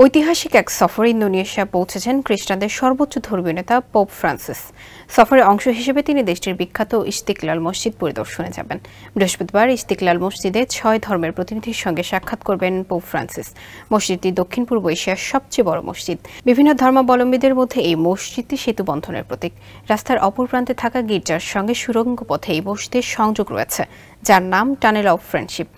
ঐতিহাসিক এক সফরে ইন্দোনেশিয়া পৌঁছেছেন খ্রিস্টানদের সর্বোচ্চ ধর্মীয় নেতা পোপ ফ্রান্সিস। সফরের অংশ হিসেবে তিনি দেশটির বিখ্যাত ইস্তিকলাল মসজিদ পরিদর্শনে যাবেন। বৃহস্পতিবার ইস্তিকলাল মসজিদে 6 ধর্মের প্রতিনিধির সঙ্গে সাক্ষাৎ করবেন পোপ ফ্রান্সিস। মসজিদটি দক্ষিণ পূর্ব এশিয়ার সবচেয়ে বড় মসজিদ। বিভিন্ন ধর্মাবলম্বীদের মধ্যে এই মসজিদটি সেতু বন্ধনের প্রতীক। রাস্তার অপর প্রান্তে থাকা গির্জার সঙ্গে সুড়ঙ্গ পথে এই মসজিদের সংযোগ রয়েছে, যার নাম টানেল অব ফ্রেন্ডশিপ।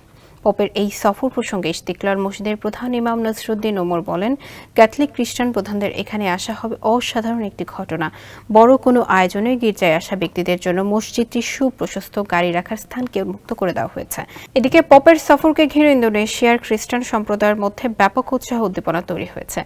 পোপের এই সফর প্রসঙ্গে ইস্তিকলাল মসজিদের প্রধান ইমাম নসরুদ্দিন ওমর বলেন, ক্যাথলিক খ্রিস্টান প্রধানদের এখানে আসা হবে অসাধারণ একটি ঘটনা। বড় কোনো আয়োজনে গির্জায় আসা ব্যক্তিদের জন্য মসজিদটি সুপ্রশস্ত গাড়ি রাখার স্থানকে মুক্ত করে দেওয়া হয়েছে। এদিকে পোপের সফরকে ঘিরে ইন্দোনেশিয়ার খ্রিস্টান সম্প্রদায়ের মধ্যে ব্যাপক উৎসাহ উদ্দীপনা তৈরি হয়েছে।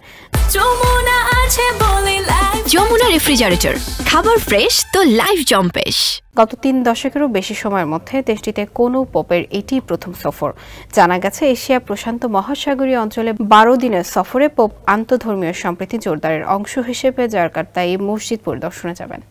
যমুনা রেফ্রিজারেটর, খাবার ফ্রেশ তো লাইফ জম্পেশ। গত 3 দশকেরও বেশি সময়ের মধ্যে দেশটিতে কোনো পোপের এটি প্রথম সফর। জানা গেছে, এশিয়া প্রশান্ত মহাসাগরীয় অঞ্চলে 12 দিনের সফরে পোপ আন্তঃধর্মীয় সম্প্রীতি জোরদারের অংশ হিসেবে জাকার্তায় এই মসজিদ পরিদর্শনে যাবেন।